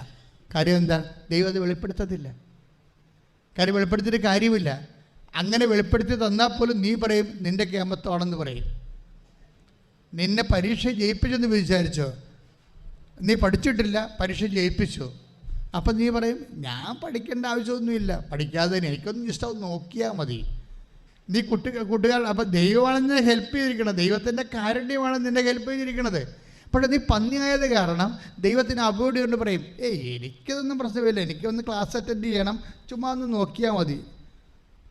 കാര്യം എന്താണ്? ദൈവം അത് വെളിപ്പെടുത്തത്തില്ല. കാര്യം വെളിപ്പെടുത്തിയിട്ട് കാര്യമില്ല. അങ്ങനെ വെളിപ്പെടുത്തി തന്നാൽ പോലും നീ പറയും നിൻ്റെ കേമത്വമാണെന്ന് പറയും. നിന്നെ പരീക്ഷ ജയിപ്പിച്ചെന്ന് വിചാരിച്ചോ? നീ പഠിച്ചിട്ടില്ല, പരീക്ഷ ജയിപ്പിച്ചു. അപ്പം നീ പറയും ഞാൻ പഠിക്കേണ്ട ആവശ്യമൊന്നുമില്ല, പഠിക്കാതെ തന്നെ എനിക്കൊന്നും ഇഷ്ടം നോക്കിയാൽ മതി. നീ കൂട്ടുകാർ അപ്പം ദൈവമാണ് നിന്നെ ഹെൽപ്പ് ചെയ്തിരിക്കണം. ദൈവത്തിൻ്റെ കാരുണ്യമാണ് നിന്നെ ഹെൽപ്പ് ചെയ്തിരിക്കണത്. പക്ഷേ നീ പന്നിയായത് കാരണം ദൈവത്തിന് അവോയ്ഡ് കൊണ്ട് പറയും എനിക്കതൊന്നും പ്രശ്നമില്ല, എനിക്കൊന്ന് ക്ലാസ് അറ്റൻഡ് ചെയ്യണം, ചുമ്മാ ഒന്ന് നോക്കിയാൽ മതി,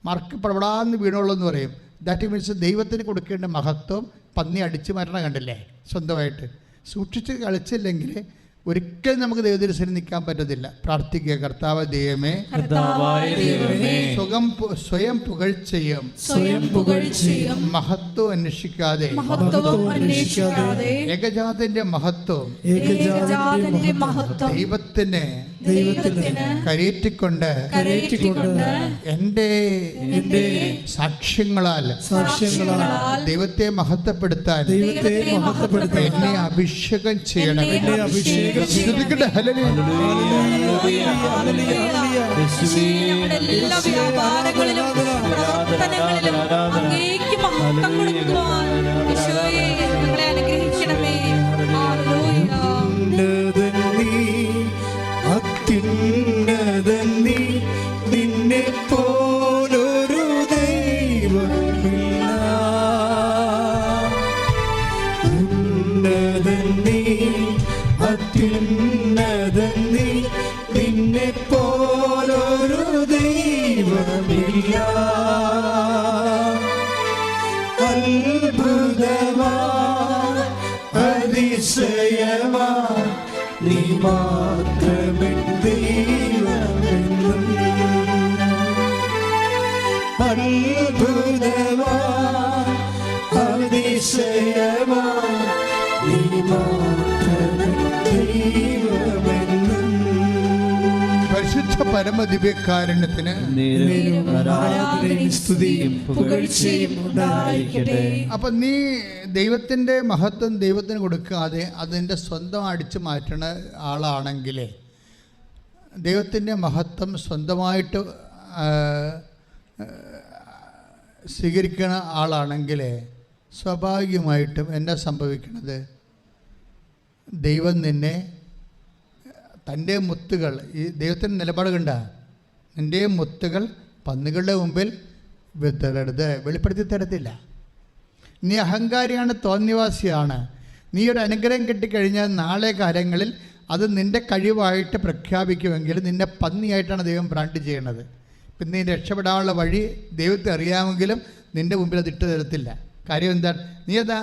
മാർക്ക് പ്രവടാന്ന് വീണുള്ളൂ എന്ന് പറയും. ദാറ്റ് മീൻസ് ദൈവത്തിന് കൊടുക്കേണ്ട മഹത്വം പന്നി അടിച്ചു മാറ്റണം. കണ്ടില്ലേ? സ്വന്തമായിട്ട് സൂക്ഷിച്ച് കളിച്ചില്ലെങ്കിൽ ഒരിക്കലും നമുക്ക് ദൈവദർശനം നിൽക്കാൻ പറ്റത്തില്ല. പ്രാർത്ഥിക്കുക, കർത്താവ് ദൈവമേ, സ്വയം പുകഴ്ചയും മഹത്വം അന്വേഷിക്കാതെ ഏകജാതന്റെ മഹത്വം ദൈവത്തിന് കരയേറ്റിക്കൊണ്ട് എൻ്റെ സാക്ഷ്യങ്ങളാൽ ദൈവത്തെ മഹത്വപ്പെടുത്താൻ എന്നെ അഭിഷേകം ചെയ്യണം. എല്ലാ വ്യാപാരങ്ങളിലും പ്രവർത്തനങ്ങളിലും അങ്ങേക്ക് മഹത്വം കൊടുക്കുവാൻ ഈശോയെ ഞങ്ങളെ അനുഗ്രഹിക്കണമേ. അത്യുന്നതൻ നീ, നിന്നെ പോലൊരു ദൈവമില്ല. ഉന്നതൻ നീ, അത്യുന്നതൻ നീ, നിന്നെ പോലൊരു ദൈവമില്ല. അത്ഭുതമാ അതിശയമാ നീ മാത്രമേ ദൈവമെന്നും. അത്ഭുതമാ അതിശയമാ നീ മാത്രമേ ദൈവം. പരിശുദ്ധ പരമദിവ്യകാരുണ്യത്തിന് നേരും ആരാധനയും സ്തുതിയും പുകഴ്ചയും ഉണ്ടായിരിക്കട്ടെ. അപ്പം നീ ദൈവത്തിൻ്റെ മഹത്വം ദൈവത്തിന് കൊടുക്കാതെ അതിൻ്റെ സ്വന്തം അടിച്ചു മാറ്റണ ആളാണെങ്കിൽ, ദൈവത്തിൻ്റെ മഹത്വം സ്വന്തമായിട്ട് സ്വീകരിക്കുന്ന ആളാണെങ്കിൽ സ്വാഭാവികമായിട്ടും എന്നാ സംഭവിക്കുന്നത്? ദൈവം നിന്നെ തൻ്റെ മുത്തുകൾ, ഈ ദൈവത്തിൻ്റെ നിലപാട് കണ്ട, നിൻ്റെ മുത്തുകൾ പന്നികളുടെ മുമ്പിൽ വിതറരുത്, വെളിപ്പെടുത്തി തരത്തില്ല. നീ അഹങ്കാരിയാണ്, തോന്നിവാസിയാണ്. നീ ഒരു അനുഗ്രഹം കിട്ടിക്കഴിഞ്ഞാൽ നാളെ കാലങ്ങളിൽ അത് നിൻ്റെ കഴിവായിട്ട് പ്രഖ്യാപിക്കുമെങ്കിൽ നിന്നെ പന്നിയായിട്ടാണ് ദൈവം ബ്രാൻഡ് ചെയ്യണത്. പിന്നെ നീ രക്ഷപ്പെടാനുള്ള വഴി ദൈവത്തെ അറിയാമെങ്കിലും നിൻ്റെ മുമ്പിൽ അത് ഇട്ട് തരത്തില്ല. കാര്യം എന്താണ്? നീ അത്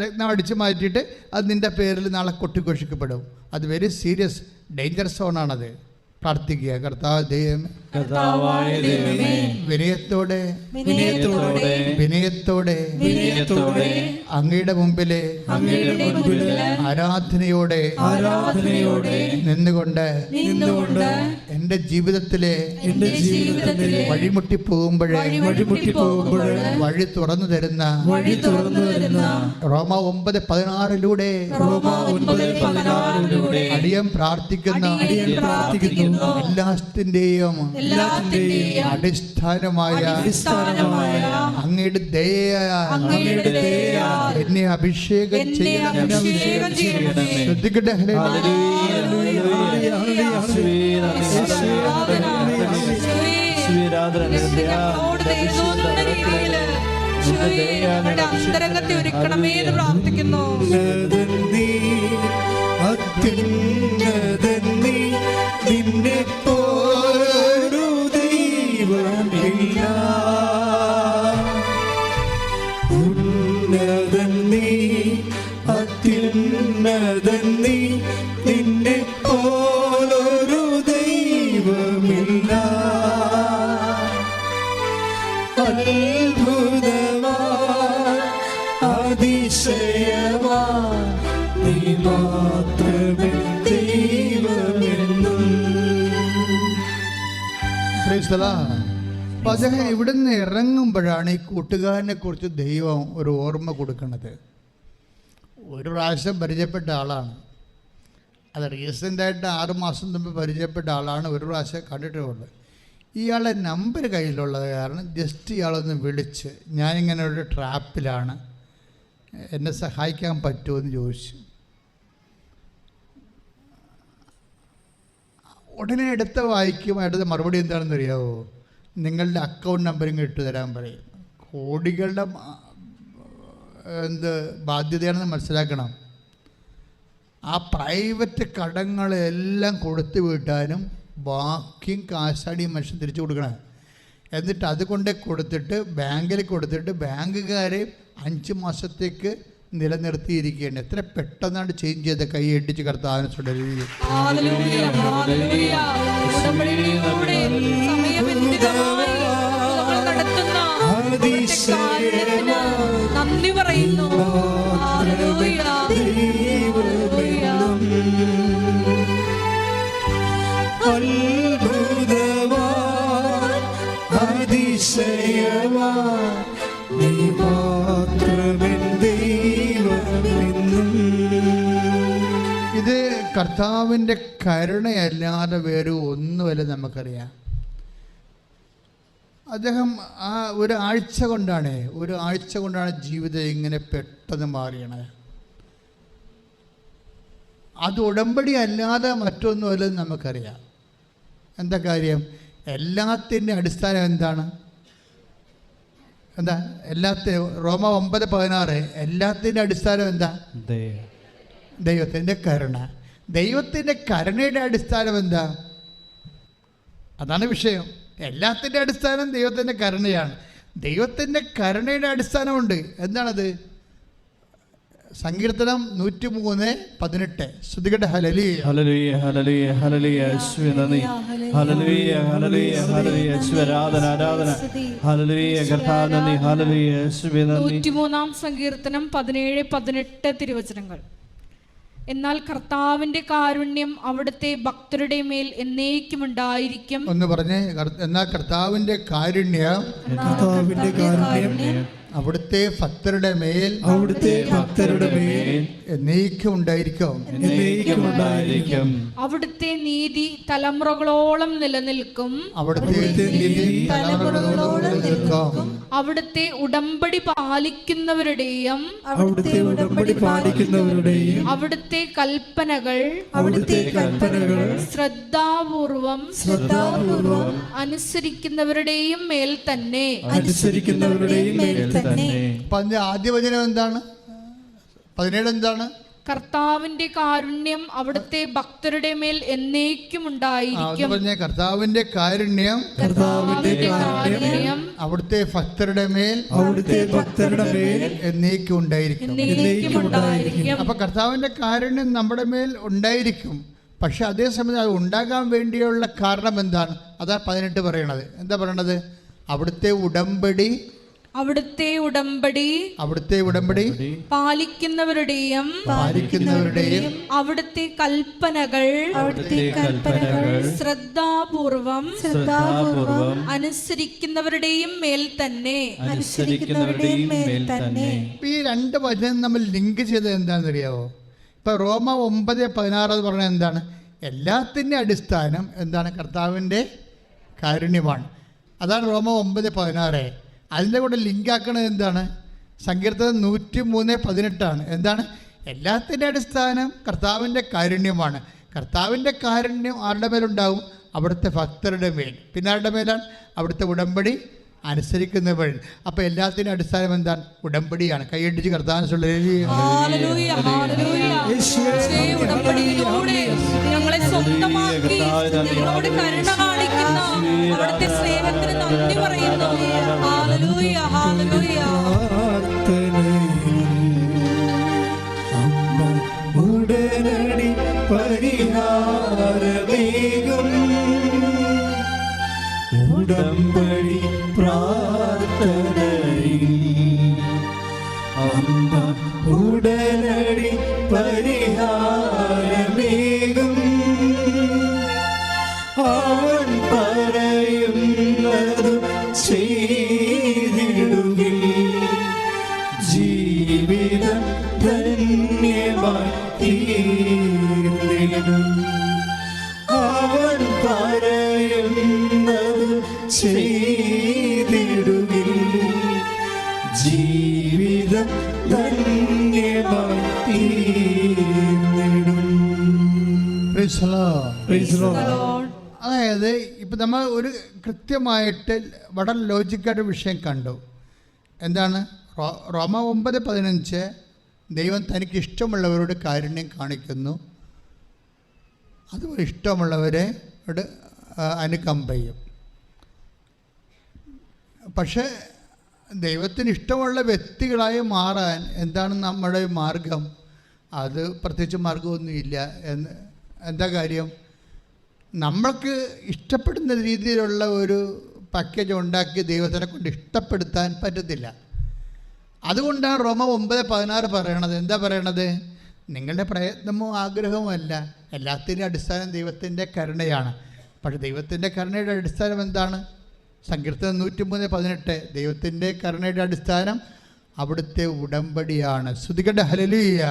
രത്നം അടിച്ചു മാറ്റിയിട്ട് അത് നിൻ്റെ പേരിൽ നാളെ കൊട്ടിഘോഷിക്കപ്പെടും. അത് വെരി സീരിയസ് ഡേഞ്ചർ സോണാണത്. പ്രാർത്ഥിക്കുക, കർത്താവായ ദൈവമേ, വിനയത്തോടെ അങ്ങയുടെ മുമ്പിലെ ആരാധനയോടെ നിന്നുകൊണ്ട് എൻ്റെ ജീവിതത്തിലെ വഴിമുട്ടി പോകുമ്പോഴേ വഴി തുറന്നു തരുന്ന റോമ 9:16 അടിയം പ്രാർത്ഥിക്കുന്നു എല്ലാത്തിന്റെയും അടിസ്ഥാനമായ അങ്ങയുടെ ദയ എന്നെ അഭിഷേകം ചെയ്യണമേ. ശ്രദ്ധിക്കട്ടെ, അന്തരംഗത്തെ ഒരുക്കണമേ എന്ന് പ്രാർത്ഥിക്കുന്നു. നിന്നെ പോലൊരു ദൈവമില്ല. ഉന്നതൻ നീ, അത്യുന്നതൻ നീ, നിന്നെ പോലൊരു ദൈവമില്ല. അത്ഭുതമാ അതിശയമാ നീ മാത്രമേ ദൈവമെന്നും. അപ്പം അദ്ദേഹം ഇവിടുന്ന് ഇറങ്ങുമ്പോഴാണ് ഈ കൂട്ടുകാരനെ കുറിച്ച് ദൈവം ഒരു ഓർമ്മ കൊടുക്കുന്നത്. ഒരു പ്രാവശ്യം പരിചയപ്പെട്ട ആളാണ്, അത് റീസെൻ്റായിട്ട് 6 മാസം മുമ്പ് പരിചയപ്പെട്ട ആളാണ്. ഒരു പ്രാവശ്യം കണ്ടിട്ടുള്ളത്. ഇയാളെ നമ്പർ കയ്യിലുള്ളത് കാരണം ജസ്റ്റ് ഇയാളൊന്ന് വിളിച്ച്, ഞാനിങ്ങനെ ഒരു ട്രാപ്പിലാണ്, എന്നെ സഹായിക്കാൻ പറ്റുമോ എന്ന് ചോദിച്ചു. ഉടനെ എടുത്ത വായിക്കും. അടുത്ത മറുപടി എന്താണെന്ന് അറിയാമോ? നിങ്ങളുടെ അക്കൗണ്ട് നമ്പറിങ് ഇട്ട് തരാൻ പറയും. കോടികളുടെ ബാധ്യതയാണെന്ന് മനസ്സിലാക്കണം. ആ പ്രൈവറ്റ് കടങ്ങളെല്ലാം കൊടുത്തു വീട്ടാനും ബാക്കിയും കാശാണ് ഈ മനുഷ്യൻ തിരിച്ചു കൊടുക്കണം. എന്നിട്ട് അതുകൊണ്ട് കൊടുത്തിട്ട് ബാങ്കിൽ കൊടുത്തിട്ട് ബാങ്കുകാരെ 5 മാസത്തേക്ക് നിലനിർത്തിയിരിക്കുകയാണ്. എത്ര പെട്ടെന്നാണ് ചേഞ്ച് ചെയ്ത് കൈ ഇടിച്ച് കർത്താവിനെ തുടരുകയും നന്ദി പറയുന്നു. അതിശയമാ നീ മാത്രമേ ദൈവമെന്നും. ഇത് കർത്താവിൻ്റെ കരുണയല്ലാതെ വേറെ ഒന്നുമല്ല നമുക്കറിയാം. അദ്ദേഹം ആ ഒരാഴ്ച കൊണ്ടാണ് ജീവിതം ഇങ്ങനെ പെട്ടെന്ന് മാറിയണത്. അത് ഉടമ്പടി അല്ലാതെ മറ്റൊന്നുമല്ല നമുക്കറിയാം. എന്താ കാര്യം? എല്ലാത്തിൻ്റെ അടിസ്ഥാനം എന്താണ്? റോമ 9:16 എല്ലാത്തിൻ്റെ അടിസ്ഥാനം എന്താ? ദൈവത്തിൻ്റെ കരുണ. ദൈവത്തിൻ്റെ കരുണയുടെ അടിസ്ഥാനം എന്താ? അതാണ് വിഷയം. എല്ലാത്തിൻ്റെ അടിസ്ഥാനം ദൈവത്തിൻ്റെ കരുണയാണ്. ദൈവത്തിൻ്റെ കരുണയുടെ അടിസ്ഥാനമുണ്ട്. എന്താണത്? സങ്കീർത്തനം 103:18. ശ്രുതികട്ടെ, ഹല്ലേലൂയ ഹല്ലേലൂയ ഹല്ലേലൂയ ഹല്ലേലൂയ യേശുവേ നന്ദി. ഹല്ലേലൂയ ഹല്ലേലൂയ ഹല്ലേലൂയ യേശുവേ ആരാധന ആരാധന. ഹല്ലേലൂയ കർത്താവേ നന്ദി. ഹല്ലേലൂയ യേശുവേ നന്ദി. 103-ാം സങ്കീർത്തനം 17-18 തിരുവചനങ്ങൾ. എന്നാൽ കർത്താവിന്റെ കാരുണ്യം അവിടുത്തെ ഭക്തരുടെ മേൽ എന്നേക്കും ഉണ്ടായിരിക്കും. ഒന്ന് പറഞ്ഞേ, എന്നാൽ കർത്താവിന്റെ കാരുണ്യം അവിടുത്തെ ഭക്തരുടെ മേൽ എന്നേക്കും ഉണ്ടായിരിക്കും. അവിടുത്തെ നീതി തലമുറകളോളം നിലനിൽക്കും. അവിടുത്തെ ഉടമ്പടി പാലിക്കുന്നവരുടെയും അവിടുത്തെ കൽപ്പനകൾ ശ്രദ്ധാപൂർവം അനുസരിക്കുന്നവരുടെയും മേൽ തന്നെ. അപ്പൊ അതിന്റെ ആദ്യ വചനം എന്താണ്? 17 എന്താണ്? കർത്താവിന്റെ കാരുണ്യം അവിടുത്തെ ഭക്തരുടെ മേൽ എന്നേക്കും ഉണ്ടായിരിക്കും. കർത്താവിന്റെ കാരുണ്യം അവിടുത്തെ ഭക്തരുടെ മേൽ എന്നേക്കും ഉണ്ടായിരിക്കും. അപ്പൊ കർത്താവിന്റെ കാരുണ്യം നമ്മുടെ മേൽ ഉണ്ടായിരിക്കും. പക്ഷെ അതേസമയം അത് ഉണ്ടാകാൻ വേണ്ടിയുള്ള കാരണം എന്താണ്? അതാ 18 പറയണത്. എന്താ പറയണത്? അവിടുത്തെ ഉടമ്പടി പാലിക്കുന്നവരുടെയും അവിടുത്തെ കൽപ്പനകൾ ശ്രദ്ധാപൂർവം അനുസരിക്കുന്നവരുടെയും മേൽ തന്നെ. ഈ രണ്ട് വചനം നമ്മൾ ലിങ്ക് ചെയ്തത് എന്താണെന്ന് അറിയാവോ? ഇപ്പൊ റോമ 9:16 പറഞ്ഞത് എന്താണ്? എല്ലാത്തിൻ്റെ അടിസ്ഥാനം എന്താണ്? കർത്താവിൻ്റെ കാരുണ്യമാണ്. അതാണ് റോമ 9:16. അതിൻ്റെ കൂടെ ലിങ്കാക്കണത് എന്താണ്? സങ്കീർത്തനം 103:18 എന്താണ്? എല്ലാത്തിൻ്റെ അടിസ്ഥാനം കർത്താവിൻ്റെ കാരുണ്യമാണ്. കർത്താവിൻ്റെ കാരുണ്യം ആരുടെ മേലുണ്ടാവും? അവിടുത്തെ ഭക്തരുടെ മേൽ. പിന്നെ ആരുടെ മേലാണ്? അവിടുത്തെ ഉടമ്പടി അനുസരിക്കുന്നവർ. അപ്പോൾ എല്ലാത്തിൻ്റെ അടിസ്ഥാനം എന്താണ്? ഉടമ്പടിയാണ്. കൈയടിച്ച് കർത്താവിനെ ഞങ്ങളെ സ്വന്തമാക്കി ഞങ്ങളോട് കരുണ കാണിക്കുന്ന അവിടുത്തെ സ്നേഹത്തിന് നന്ദി പറയുന്നു. Hallelujah, hallelujah. ഉടനടി പരിഹാരമേകും ഉടമ്പടി പ്രാർത്ഥനയിൽ അമ്മ ഉടനടി പരിഹാരമേകും. അവൻ പറയുന്നത് ചെയ്തിടുകിൽ ജീവിതം ധന്യമായി തീർന്നിടും. അവൻ പറയുന്നത് ചെയ്തിടുകിൽ ജീവിതം ധന്യമായി തീർന്നിടും. അതായത് ഇപ്പം നമ്മൾ ഒരു കൃത്യമായിട്ട് വളരെ ലോജിക്കായിട്ട് വിഷയം കണ്ടു. എന്താണ്? റോമ 9:15 ദൈവം തനിക്ക് ഇഷ്ടമുള്ളവരോട് കാരുണ്യം കാണിക്കുന്നു, അതുപോലെ ഇഷ്ടമുള്ളവരെ അനുകമ്പ ചെയ്യും. പക്ഷേ ദൈവത്തിന് ഇഷ്ടമുള്ള വ്യക്തികളായി മാറാൻ എന്താണ് നമ്മുടെ മാർഗം? അത് പ്രത്യേകിച്ച് മാർഗമൊന്നുമില്ല. എന്താ കാര്യം? നമ്മൾക്ക് ഇഷ്ടപ്പെടുന്ന രീതിയിലുള്ള ഒരു പാക്കേജ് ഉണ്ടാക്കി ദൈവത്തിനെ കൊണ്ട് ഇഷ്ടപ്പെടുത്താൻ പറ്റത്തില്ല. അതുകൊണ്ടാണ് റോമ 9:16 പറയണത്. എന്താ പറയണത്? നിങ്ങളുടെ പ്രയത്നമോ ആഗ്രഹമോ അല്ല, എല്ലാത്തിൻ്റെ അടിസ്ഥാനം ദൈവത്തിൻ്റെ കരുണയാണ്. പക്ഷേ ദൈവത്തിൻ്റെ കരുണയുടെ അടിസ്ഥാനം എന്താണ്? സങ്കീർത്തനം 103:18 ദൈവത്തിൻ്റെ കരുണയുടെ അടിസ്ഥാനം അവിടുത്തെ ഉടമ്പടിയാണ്. സ്തുതിക്കട്ടെ, ഹല്ലേലൂയ.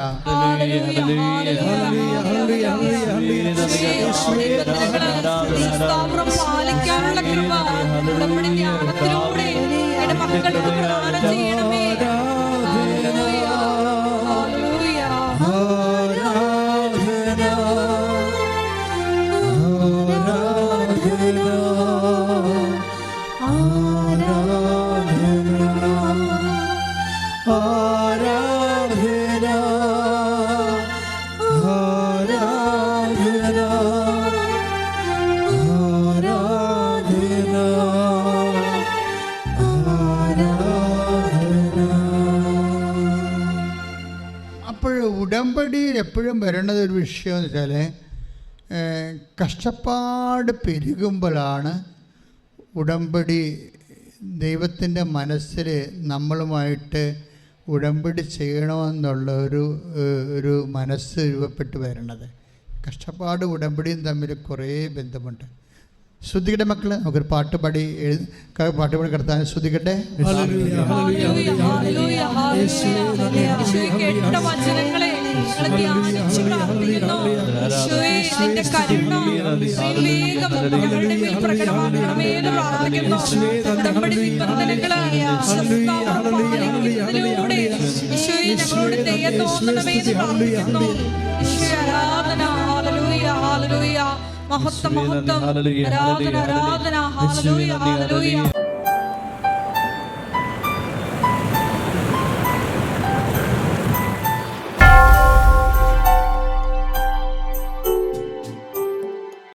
പാലിക്കാനുള്ള കൃപ ഉടമ്പടി ധ്യാനത്തിലൂടെ എന്റെ മക്കൾക്ക് പ്രദാനം ചെയ്യണമേ. ഉടമ്പടിയിൽ എപ്പോഴും വരേണ്ടത് ഒരു വിഷയം എന്ന് വെച്ചാൽ കഷ്ടപ്പാട് പെരുകുമ്പോഴാണ് ഉടമ്പടി ദൈവത്തിൻ്റെ മനസ്സിൽ നമ്മളുമായിട്ട് ഉടമ്പടി ചെയ്യണമെന്നുള്ള ഒരു മനസ്സ് രൂപപ്പെട്ട് വരണത്. കഷ്ടപ്പാട് ഉടമ്പടിയും തമ്മിൽ കുറേ ബന്ധമുണ്ട്. ശ്രുതികട്ടെ മക്കള്, നമുക്കൊരു പാട്ട് പാടി കർത്താൻ ശ്രുതികട്ടെ. കേട്ട വചനങ്ങളെ ധ്യാനിച്ചു പ്രാർത്ഥിക്കുന്നു. നിന്റെ കരുണ വേഗം ഞങ്ങളുടെ മേൽ പ്രകടമാക്കണമേ എന്ന് പ്രാർത്ഥിക്കുന്നു. ഉടമ്പടി നിബന്ധനകള് പാലിക്കുന്നതിലൂടെ ഈശോയെ ഞങ്ങളോട് ദയ തോന്നണമേ എന്ന് പ്രാർത്ഥിക്കുന്നു. ഈശോയെ ആരാധന. Hallelujah hallelujah. മഹത്വം മഹത്വം. ആരാധന ആരാധന. Hallelujah hallelujah.